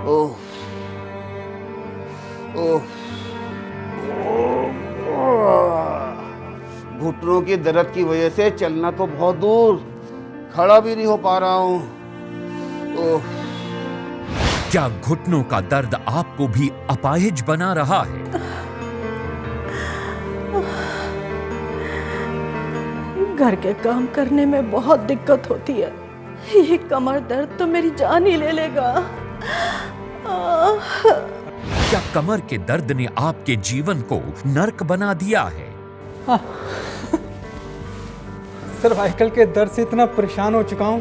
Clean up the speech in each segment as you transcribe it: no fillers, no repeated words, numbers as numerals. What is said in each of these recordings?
ओह ओह, घुटनों की दर्द की वजह से चलना तो बहुत दूर, खड़ा भी नहीं हो पा रहा हूँ। ओह, क्या घुटनों का दर्द आपको भी अपाहिज बना रहा है? घर के काम करने में बहुत दिक्कत होती है। ये कमर दर्द तो मेरी जान ही ले लेगा। क्या कमर के दर्द ने आपके जीवन को नर्क बना दिया है? सर्वाइकल के दर्द से इतना परेशान हो चुका हूं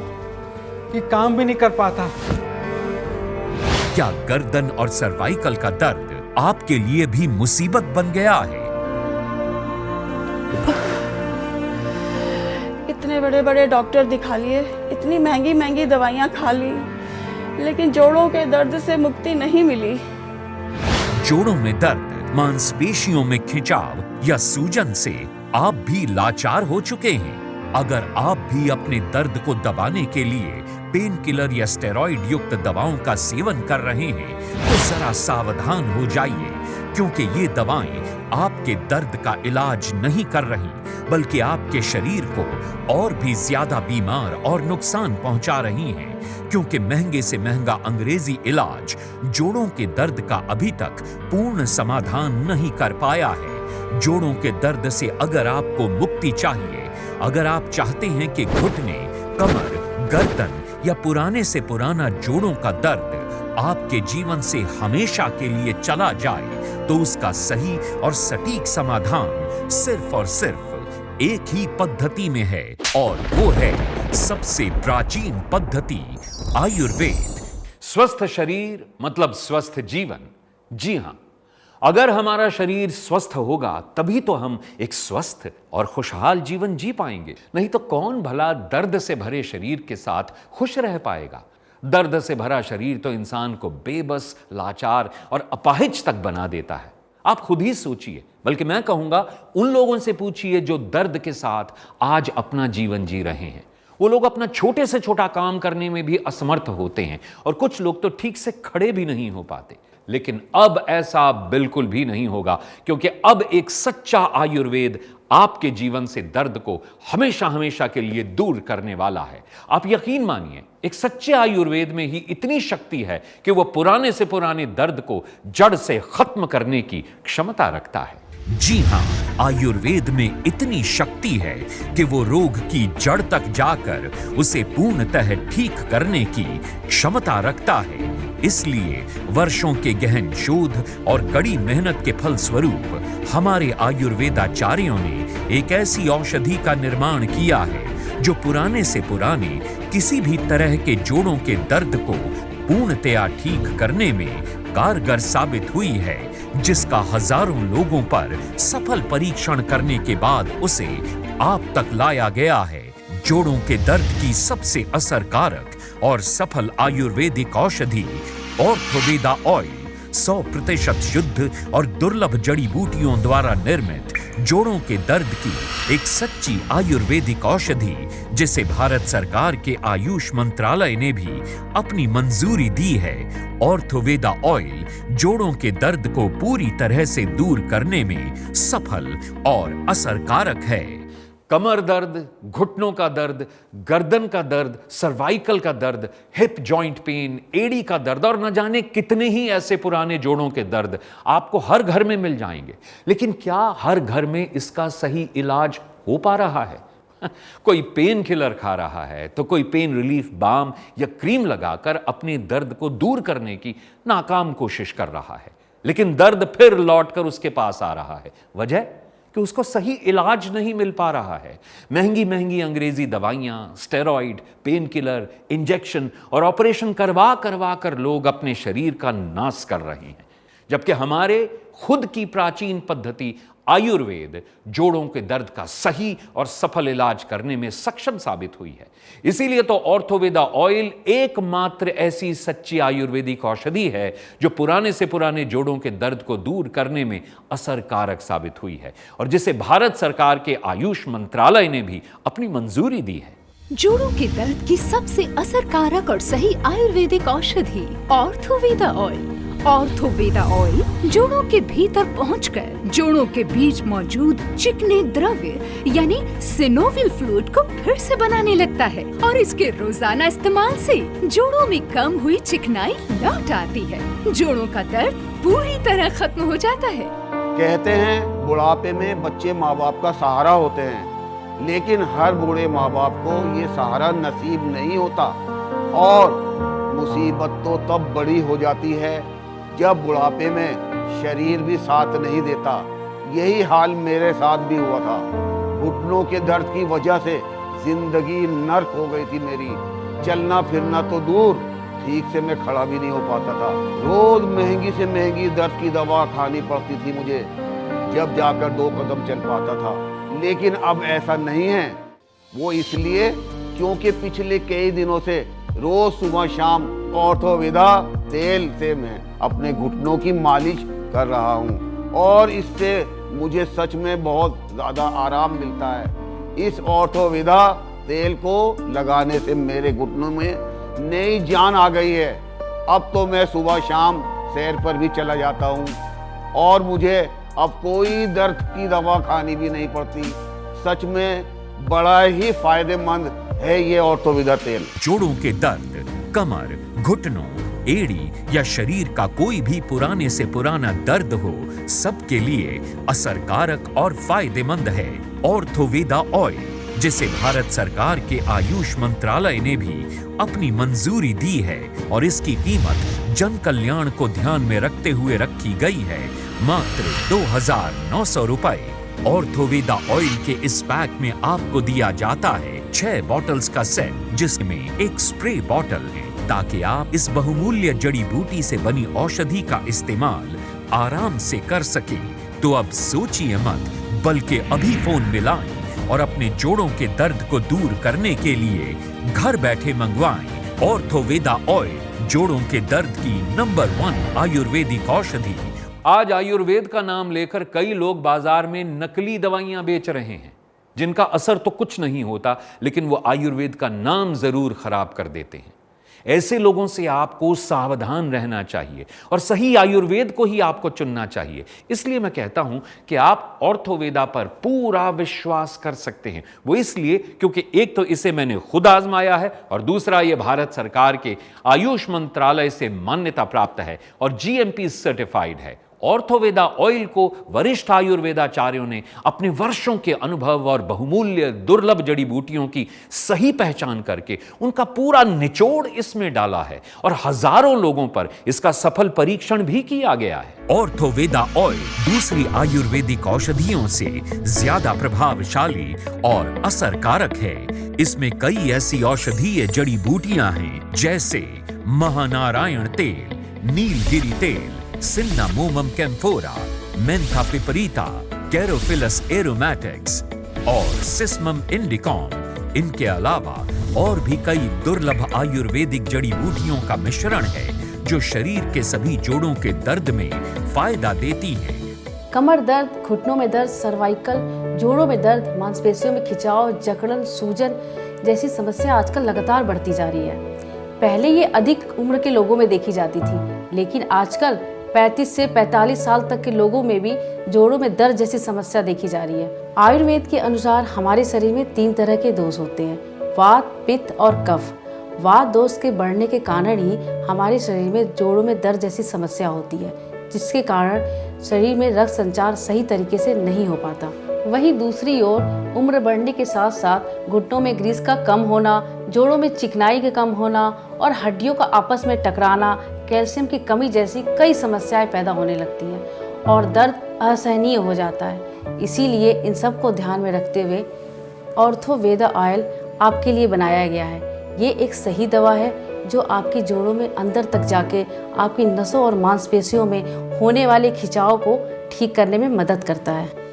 कि काम भी नहीं कर पाता। क्या गर्दन और सर्वाइकल का दर्द आपके लिए भी मुसीबत बन गया है? इतने बड़े बड़े डॉक्टर दिखा लिए, इतनी महंगी महंगी दवाइयां खा ली, लेकिन जोड़ों के दर्द से मुक्ति नहीं मिली। जोड़ों में दर्द, मांसपेशियों में खिंचाव या सूजन से आप भी लाचार हो चुके हैं? अगर आप भी अपने दर्द को दबाने के लिए पेन किलर या स्टेरॉइड युक्त दवाओं का सेवन कर रहे हैं तो जरा सावधान हो जाइए, क्योंकि ये दवाएं आपके दर्द का इलाज नहीं कर रही, बल्कि आपके शरीर को और भी ज्यादा बीमार और नुकसान पहुंचा रही हैं, क्योंकि महंगे से महंगा अंग्रेजी इलाज जोड़ों के दर्द का अभी तक पूर्ण समाधान नहीं कर पाया है। जोड़ों के दर्द से अगर आपको मुक्ति चाहिए, अगर आप चाहते हैं कि घुटने, कमर, गर्दन या पुराने से पुराना जोड़ों का दर्द आपके जीवन से हमेशा के लिए चला जाए, तो उसका सही और सटीक समाधान सिर्फ और सिर्फ एक ही पद्धति में है, और वो है सबसे प्राचीन पद्धति, आयुर्वेद। स्वस्थ शरीर मतलब स्वस्थ जीवन। जी हां, अगर हमारा शरीर स्वस्थ होगा तभी तो हम एक स्वस्थ और खुशहाल जीवन जी पाएंगे। नहीं तो कौन भला दर्द से भरे शरीर के साथ खुश रह पाएगा। दर्द से भरा शरीर तो इंसान को बेबस, लाचार और अपाहिज तक बना देता है। आप खुद ही सोचिए, बल्कि मैं कहूंगा उन लोगों से पूछिए जो दर्द के साथ आज अपना जीवन जी रहे हैं। वो लोग अपना छोटे से छोटा काम करने में भी असमर्थ होते हैं, और कुछ लोग तो ठीक से खड़े भी नहीं हो पाते। लेकिन अब ऐसा बिल्कुल भी नहीं होगा, क्योंकि अब एक सच्चा आयुर्वेद आपके जीवन से दर्द को हमेशा हमेशा के लिए दूर करने वाला है। आप यकीन मानिए, एक सच्चे आयुर्वेद में ही इतनी शक्ति है कि वह पुराने से पुराने दर्द को जड़ से खत्म करने की क्षमता रखता है। जी हां, आयुर्वेद में इतनी शक्ति है कि वो रोग की जड़ तक जाकर उसे पूर्णतः ठीक करने की क्षमता रखता है। इसलिए वर्षों के गहन शोध और कड़ी मेहनत के फलस्वरूप हमारे आयुर्वेदाचार्यों ने एक ऐसी औषधि का निर्माण किया है जो पुराने से पुराने किसी भी तरह के जोड़ों के दर्द को पूर्णतया ठीक करने में कारगर साबित हुई है, जिसका हजारों लोगों पर सफल परीक्षण करने के बाद उसे आप तक लाया गया है। जोड़ों के दर्द की सबसे असरकारक और सफल आयुर्वेदिक औषधि ऑर्थोवेदा ऑयल 100% शुद्ध और दुर्लभ जड़ी बूटियों द्वारा निर्मित जोड़ों के दर्द की एक सच्ची आयुर्वेदिक औषधि, जिसे भारत सरकार के आयुष मंत्रालय ने भी अपनी मंजूरी दी है। ऑर्थोवेदा ऑयल जोड़ों के दर्द को पूरी तरह से दूर करने में सफल और असरकारक है। कमर दर्द, घुटनों का दर्द, गर्दन का दर्द, सर्वाइकल का दर्द, हिप जॉइंट पेन, एड़ी का दर्द और न जाने कितने ही ऐसे पुराने जोड़ों के दर्द आपको हर घर में मिल जाएंगे। लेकिन क्या हर घर में इसका सही इलाज हो पा रहा है? कोई पेन किलर खा रहा है तो कोई पेन रिलीफ बाम या क्रीम लगाकर अपने दर्द को दूर करने की नाकाम कोशिश कर रहा है, लेकिन दर्द फिर लौटकर उसके पास आ रहा है। वजह कि उसको सही इलाज नहीं मिल पा रहा है। महंगी महंगी अंग्रेजी दवाइयां, स्टेरॉइड, पेन किलर, इंजेक्शन और ऑपरेशन करवा करवा कर लोग अपने शरीर का नाश कर रहे हैं, जबकि हमारे खुद की प्राचीन पद्धति आयुर्वेद जोड़ों के दर्द का सही और सफल इलाज करने में सक्षम साबित हुई है। इसीलिए तो ऑर्थोवेदा ऑयल एकमात्र ऐसी सच्ची आयुर्वेदिक औषधि है जो पुराने से पुराने जोड़ों के दर्द को दूर करने में असरकारक साबित हुई है, और जिसे भारत सरकार के आयुष मंत्रालय ने भी अपनी मंजूरी दी है। जोड़ों के दर्द की सबसे असरकारक और सही आयुर्वेदिक औषधि ऑर्थोवेदा ऑयल। ऑर्थोवेदा ऑयल जोड़ों के भीतर पहुंचकर जोड़ों के बीच मौजूद चिकने द्रव्य यानी सिनोवियल फ्लूइड को फिर से बनाने लगता है और इसके रोजाना इस्तेमाल से जोड़ों में कम हुई चिकनाई लौट आती है। जोड़ों का दर्द पूरी तरह खत्म हो जाता है। कहते हैं बुढ़ापे में बच्चे माँ बाप का सहारा होते हैं, लेकिन हर बूढ़े माँ बाप को ये सहारा नसीब नहीं होता और मुसीबत तो तब बड़ी हो जाती है जब बुढ़ापे में शरीर भी साथ नहीं देता। यही हाल मेरे साथ भी हुआ था। घुटनों के दर्द की वजह से जिंदगी नर्क हो गई थी मेरी। चलना फिरना तो दूर, ठीक से मैं खड़ा भी नहीं हो पाता था। रोज महंगी से महंगी दर्द की दवा खानी पड़ती थी मुझे, जब जाकर 2 कदम चल पाता था। लेकिन अब ऐसा नहीं है। वो इसलिए क्योंकि पिछले कई दिनों से रोज सुबह शाम ऑर्थोवेदा तेल से मैं अपने घुटनों की मालिश कर रहा हूँ और इससे मुझे सच में बहुत ज़्यादा आराम मिलता है। इस ऑर्थोवेदा तेल को लगाने से मेरे घुटनों में नई जान आ गई है। अब तो मैं सुबह शाम सैर पर भी चला जाता हूँ और मुझे अब कोई दर्द की दवा खानी भी नहीं पड़ती। सच में बड़ा ही फायदेमंद है ये ऑर्थोवेदा तेल। जोड़ों के दर्द, कमर, घुटनों, एड़ी या शरीर का कोई भी पुराने से पुराना दर्द हो, सबके लिए असरकारक और फायदेमंद है ऑर्थोवेदा ऑयल, जिसे भारत सरकार के आयुष मंत्रालय ने भी अपनी मंजूरी दी है और इसकी कीमत जन कल्याण को ध्यान में रखते हुए रखी गई है मात्र 2,900 रुपए। ऑर्थोवेदा ऑयल के इस पैक में आपको दिया जाता है 6 बॉटल्स का सेट, जिसमें एक स्प्रे बॉटल है, ताकि आप इस बहुमूल्य जड़ी बूटी से बनी औषधि का इस्तेमाल आराम से कर सकें। तो अब सोचिए मत, बल्कि अभी फोन मिलाएं और अपने जोड़ों के दर्द को दूर करने के लिए घर बैठे मंगवाएं ऑर्थोवेदा ऑयल, जोड़ों के दर्द की नंबर 1 आयुर्वेदिक औषधि। आज आयुर्वेद का नाम लेकर कई लोग बाजार में नकली दवाइयां बेच रहे हैं, जिनका असर तो कुछ नहीं होता, लेकिन वो आयुर्वेद का नाम जरूर खराब कर देते हैं। ऐसे लोगों से आपको सावधान रहना चाहिए और सही आयुर्वेद को ही आपको चुनना चाहिए। इसलिए मैं कहता हूं कि आप ऑर्थोवेदा पर पूरा विश्वास कर सकते हैं। वो इसलिए क्योंकि एक तो इसे मैंने खुद आजमाया है और दूसरा ये भारत सरकार के आयुष मंत्रालय से मान्यता प्राप्त है और GMP सर्टिफाइड है। ऑर्थोवेदा ऑयल को वरिष्ठ आयुर्वेदाचार्यों ने अपने वर्षों के अनुभव और बहुमूल्य दुर्लभ जड़ी बूटियों की सही पहचान करके उनका पूरा निचोड़ इसमें डाला है और हजारों लोगों पर इसका सफल परीक्षण भी किया गया है। ऑर्थोवेदा ऑयल दूसरी आयुर्वेदिक औषधियों से ज्यादा प्रभावशाली और असरकारक है। इसमें कई ऐसी औषधीय जड़ी बूटियां हैं, जैसे महानारायण तेल, नीलगिरी तेल, सिन्नामोमम कैम्फोरा, मेंथा पिपरीता, कैरोफिलस एरोमैटिक्स और सिस्मम इंडिकॉम। इनके अलावा और भी कई दुर्लभ आयुर्वेदिक जड़ी बूटियों का मिश्रण है, जो शरीर के सभी जोड़ों के दर्द में फायदा देती है। कमर दर्द, घुटनों में दर्द, सर्वाइकल, जोड़ों में दर्द, मांसपेशियों में खिंचाव, जकड़न, सूजन जैसी समस्या आजकल लगातार बढ़ती जा रही है। पहले ये अधिक उम्र के लोगों में देखी जाती थी, लेकिन आजकल 35 से 45 साल तक के लोगों में भी जोड़ों में दर्द जैसी समस्या देखी जा रही है। आयुर्वेद के अनुसार हमारे शरीर में 3 तरह के दोष होते हैं, वात, पित्त और कफ। वात दोष के बढ़ने के कारण ही हमारे शरीर में जोड़ों में दर्द जैसी समस्या होती है, जिसके कारण शरीर में रक्त संचार सही तरीके से नहीं हो पाता। वहीं दूसरी ओर उम्र बढ़ने के साथ साथ घुटनों में ग्रीस का कम होना, जोड़ों में चिकनाई का कम होना और हड्डियों का आपस में टकराना, कैल्शियम की कमी जैसी कई समस्याएं पैदा होने लगती हैं और दर्द असहनीय हो जाता है। इसीलिए इन सब को ध्यान में रखते हुए ऑर्थोवेदा ऑयल आपके लिए बनाया गया है। ये एक सही दवा है जो आपकी जोड़ों में अंदर तक जाके आपकी नसों और मांसपेशियों में होने वाले खिंचाव को ठीक करने में मदद करता है।